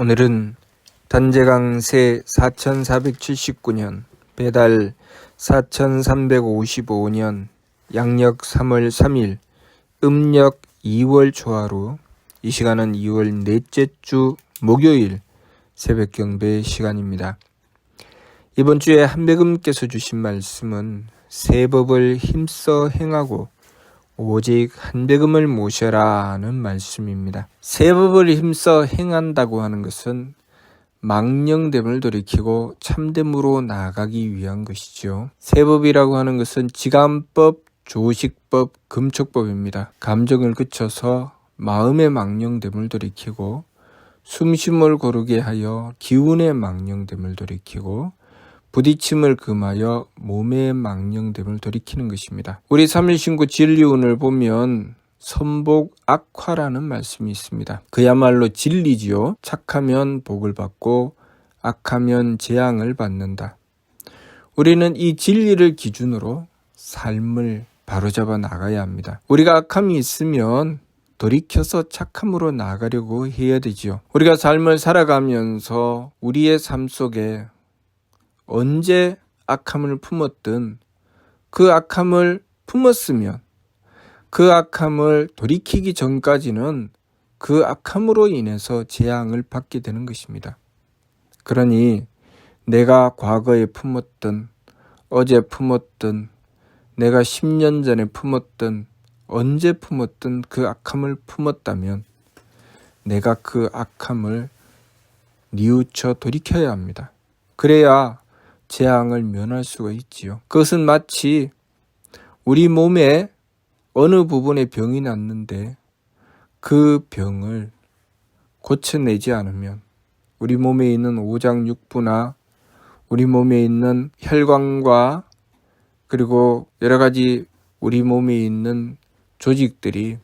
오늘은 단제강세 4479년, 배달 4355년, 양력 3월 3일, 음력 2월 초하루, 이 시간은 2월 넷째 주 목요일 새벽 경배 시간입니다. 이번 주에 한배금께서 주신 말씀은 새 법을 힘써 행하고 오직 한배금을 모셔라 하는 말씀입니다. 새 법을 힘써 행한다고 하는 것은 망령됨을 돌이키고 참됨으로 나아가기 위한 것이죠. 새 법이라고 하는 것은 지감법, 조식법, 금촉법입니다. 감정을 그쳐서 마음의 망령됨을 돌이키고 숨심을 고르게 하여 기운의 망령됨을 돌이키고 부딪힘을 금하여 몸의 망령됨을 돌이키는 것입니다. 우리 삼일신구 진리운을 보면 선복 악화라는 말씀이 있습니다. 그야말로 진리지요. 착하면 복을 받고 악하면 재앙을 받는다. 우리는 이 진리를 기준으로 삶을 바로잡아 나가야 합니다. 우리가 악함이 있으면 돌이켜서 착함으로 나아가려고 해야 되지요. 우리가 삶을 살아가면서 우리의 삶 속에 언제 악함을 품었든 그 악함을 품었으면 그 악함을 돌이키기 전까지는 그 악함으로 인해서 재앙을 받게 되는 것입니다. 그러니 내가 과거에 품었던, 어제 품었던, 내가 10년 전에 품었던, 언제 품었던 그 악함을 품었다면 내가 그 악함을 뉘우쳐 돌이켜야 합니다. 그래야 재앙을 면할 수가 있지요. 그것은 마치 우리 몸에 어느 부분에 병이 났는데 그 병을 고쳐내지 않으면 우리 몸에 있는 오장육부나 우리 몸에 있는 혈관과 그리고 여러 가지 우리 몸에 있는 조직들이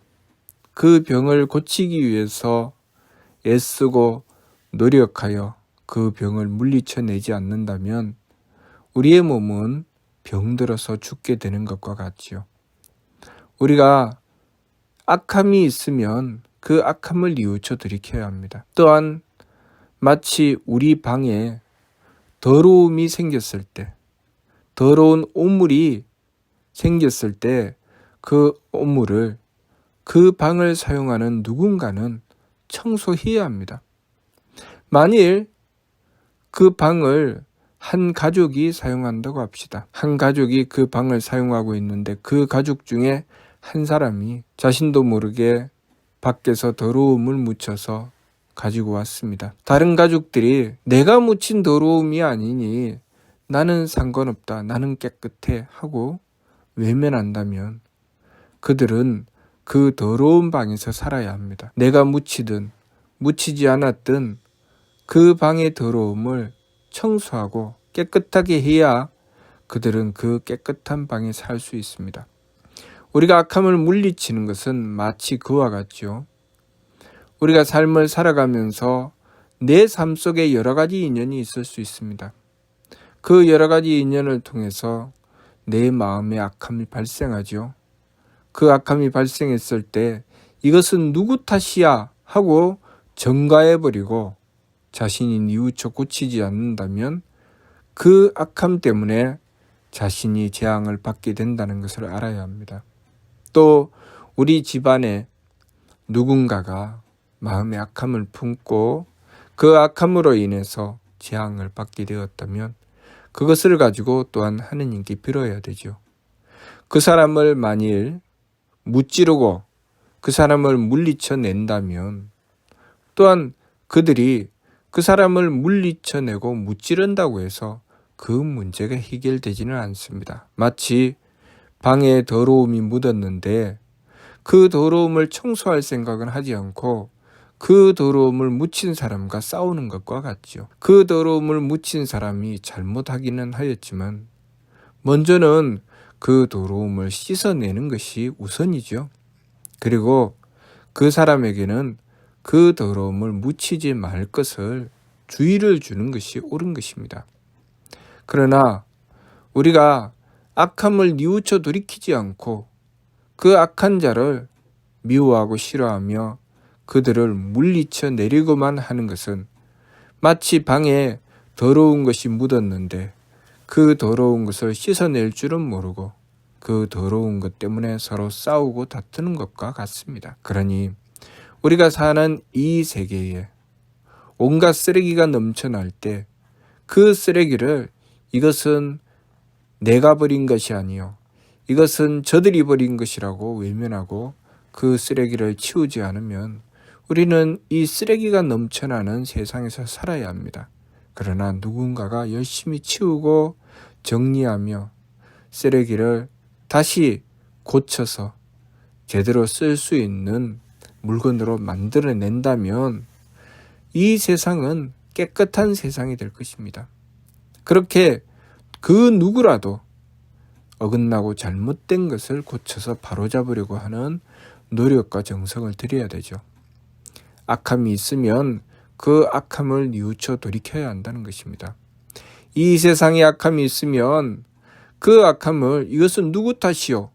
그 병을 고치기 위해서 애쓰고 노력하여 그 병을 물리쳐내지 않는다면 우리의 몸은 병들어서 죽게 되는 것과 같지요. 우리가 악함이 있으면 그 악함을 뉘우쳐 돌이켜야 합니다. 또한 마치 우리 방에 더러움이 생겼을 때, 더러운 오물이 생겼을 때 그 오물을 그 방을 사용하는 누군가는 청소해야 합니다. 만일 그 방을 한 가족이 사용한다고 합시다. 한 가족이 그 방을 사용하고 있는데 그 가족 중에 한 사람이 자신도 모르게 밖에서 더러움을 묻혀서 가지고 왔습니다. 다른 가족들이 내가 묻힌 더러움이 아니니 나는 상관없다, 나는 깨끗해 하고 외면한다면 그들은 그 더러운 방에서 살아야 합니다. 내가 묻히든 묻히지 않았든 그 방의 더러움을 청소하고 깨끗하게 해야 그들은 그 깨끗한 방에 살 수 있습니다. 우리가 악함을 물리치는 것은 마치 그와 같죠. 우리가 삶을 살아가면서 내 삶 속에 여러 가지 인연이 있을 수 있습니다. 그 여러 가지 인연을 통해서 내 마음에 악함이 발생하죠. 그 악함이 발생했을 때 이것은 누구 탓이야 하고 전가해버리고 자신이 뉘우쳐 고치지 않는다면 그 악함 때문에 자신이 재앙을 받게 된다는 것을 알아야 합니다. 또 우리 집안에 누군가가 마음의 악함을 품고 그 악함으로 인해서 재앙을 받게 되었다면 그것을 가지고 또한 하느님께 빌어야 되죠. 그 사람을 만일 무찌르고 그 사람을 물리쳐낸다면 또한 그들이 그 사람을 물리쳐내고 무찌른다고 해서 그 문제가 해결되지는 않습니다. 마치 방에 더러움이 묻었는데 그 더러움을 청소할 생각은 하지 않고 그 더러움을 묻힌 사람과 싸우는 것과 같죠. 그 더러움을 묻힌 사람이 잘못하기는 하였지만 먼저는 그 더러움을 씻어내는 것이 우선이죠. 그리고 그 사람에게는 그 더러움을 묻히지 말 것을 주의를 주는 것이 옳은 것입니다. 그러나 우리가 악함을 뉘우쳐 돌이키지 않고 그 악한 자를 미워하고 싫어하며 그들을 물리쳐 내리고만 하는 것은 마치 방에 더러운 것이 묻었는데 그 더러운 것을 씻어낼 줄은 모르고 그 더러운 것 때문에 서로 싸우고 다투는 것과 같습니다. 그러니 우리가 사는 이 세계에 온갖 쓰레기가 넘쳐날 때 그 쓰레기를 이것은 내가 버린 것이 아니요 이것은 저들이 버린 것이라고 외면하고 그 쓰레기를 치우지 않으면 우리는 이 쓰레기가 넘쳐나는 세상에서 살아야 합니다. 그러나 누군가가 열심히 치우고 정리하며 쓰레기를 다시 고쳐서 제대로 쓸 수 있는 물건으로 만들어낸다면 이 세상은 깨끗한 세상이 될 것입니다. 그렇게 그 누구라도 어긋나고 잘못된 것을 고쳐서 바로잡으려고 하는 노력과 정성을 들여야 되죠. 악함이 있으면 그 악함을 뉘우쳐 돌이켜야 한다는 것입니다. 이 세상에 악함이 있으면 그 악함을 이것은 누구 탓이요?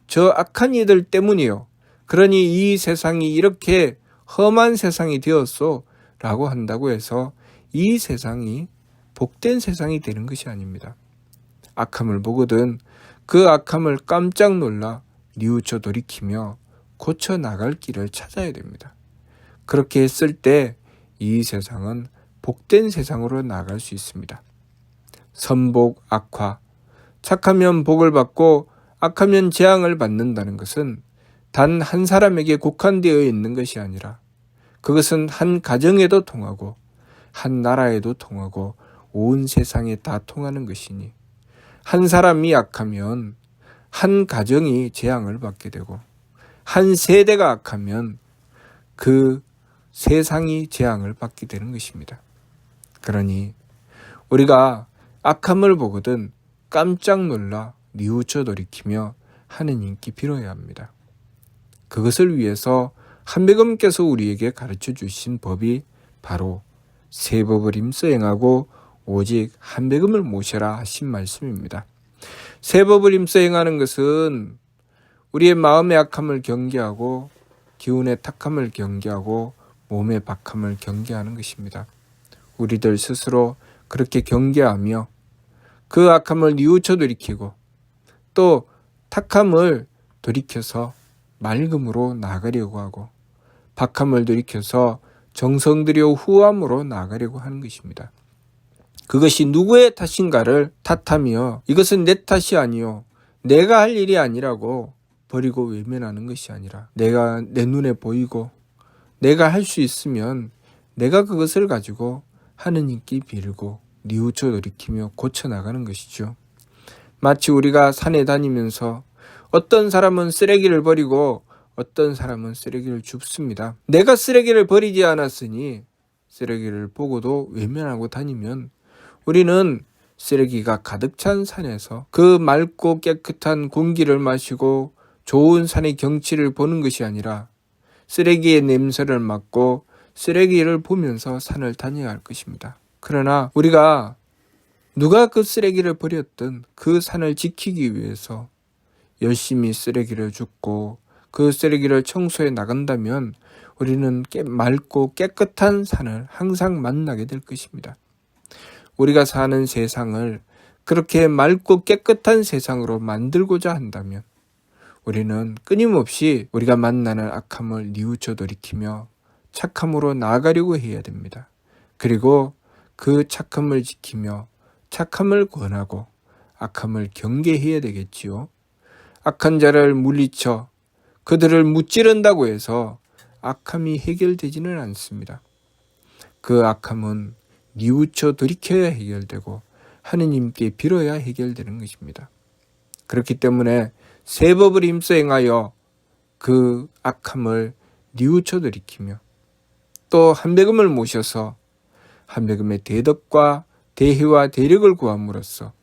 저 악한 이들 때문이요. 그러니 이 세상이 이렇게 험한 세상이 되었소 라고 한다고 해서 이 세상이 복된 세상이 되는 것이 아닙니다. 악함을 보거든 그 악함을 깜짝 놀라 뉘우쳐 돌이키며 고쳐 나갈 길을 찾아야 됩니다. 그렇게 했을 때 이 세상은 복된 세상으로 나아갈 수 있습니다. 선복, 악화, 착하면 복을 받고 악하면 재앙을 받는다는 것은 단 한 사람에게 국한되어 있는 것이 아니라 그것은 한 가정에도 통하고 한 나라에도 통하고 온 세상에 다 통하는 것이니 한 사람이 악하면 한 가정이 재앙을 받게 되고 한 세대가 악하면 그 세상이 재앙을 받게 되는 것입니다. 그러니 우리가 악함을 보거든 깜짝 놀라 뉘우쳐 돌이키며 하느님께 빌어야 합니다. 그것을 위해서 한백음께서 우리에게 가르쳐 주신 법이 바로 새 법을 힘써 행하고 오직 한백음을 모셔라 하신 말씀입니다. 새 법을 힘써 행하는 것은 우리의 마음의 악함을 경계하고 기운의 탁함을 경계하고 몸의 박함을 경계하는 것입니다. 우리들 스스로 그렇게 경계하며 그 악함을 뉘우쳐 돌이키고 또 탁함을 돌이켜서 맑음으로 나아가려고 하고 박함을 돌이켜서 정성 들여 후함으로 나아가려고 하는 것입니다. 그것이 누구의 탓인가를 탓하며 이것은 내 탓이 아니요 내가 할 일이 아니라고 버리고 외면하는 것이 아니라 내가 내 눈에 보이고 내가 할 수 있으면 내가 그것을 가지고 하느님께 빌고 뉘우쳐 돌이키며 고쳐나가는 것이죠. 마치 우리가 산에 다니면서 어떤 사람은 쓰레기를 버리고 어떤 사람은 쓰레기를 줍습니다. 내가 쓰레기를 버리지 않았으니 쓰레기를 보고도 외면하고 다니면 우리는 쓰레기가 가득 찬 산에서 그 맑고 깨끗한 공기를 마시고 좋은 산의 경치를 보는 것이 아니라 쓰레기의 냄새를 맡고 쓰레기를 보면서 산을 다녀야 할 것입니다. 그러나 우리가 누가 그 쓰레기를 버렸든 그 산을 지키기 위해서 열심히 쓰레기를 줍고 그 쓰레기를 청소해 나간다면 우리는 맑고 깨끗한 산을 항상 만나게 될 것입니다. 우리가 사는 세상을 그렇게 맑고 깨끗한 세상으로 만들고자 한다면 우리는 끊임없이 우리가 만나는 악함을 뉘우쳐 돌이키며 착함으로 나아가려고 해야 됩니다. 그리고 그 착함을 지키며 착함을 권하고 악함을 경계해야 되겠지요. 악한 자를 물리쳐 그들을 무찌른다고 해서 악함이 해결되지는 않습니다. 그 악함은 뉘우쳐 돌이켜야 해결되고 하느님께 빌어야 해결되는 것입니다. 그렇기 때문에 새 법을 힘써 행하여 그 악함을 뉘우쳐 돌이키며 또 한백음을 모셔서 한백음의 대덕과 대희와 대력을 구함으로써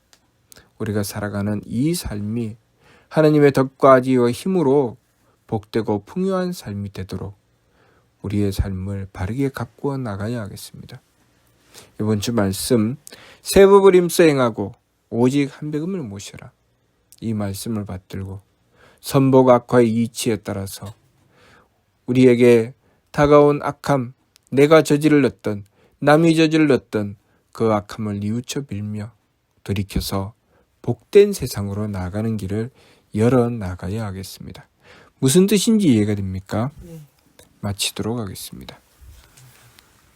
우리가 살아가는 이 삶이 하나님의 덕과 지혜와 힘으로 복되고 풍요한 삶이 되도록 우리의 삶을 바르게 가꾸어 나가야 하겠습니다. 이번 주 말씀 새 법을 힘써 행하고 오직 한백음을 모셔라. 이 말씀을 받들고 선복 악화의 이치에 따라서 우리에게 다가온 악함, 내가 저질렀던 남이 저질렀던 그 악함을 뉘우쳐 빌며 돌이켜서 복된 세상으로 나가는 길을 열어 나가야 하겠습니다. 무슨 뜻인지 이해가 됩니까? 네. 마치도록 하겠습니다.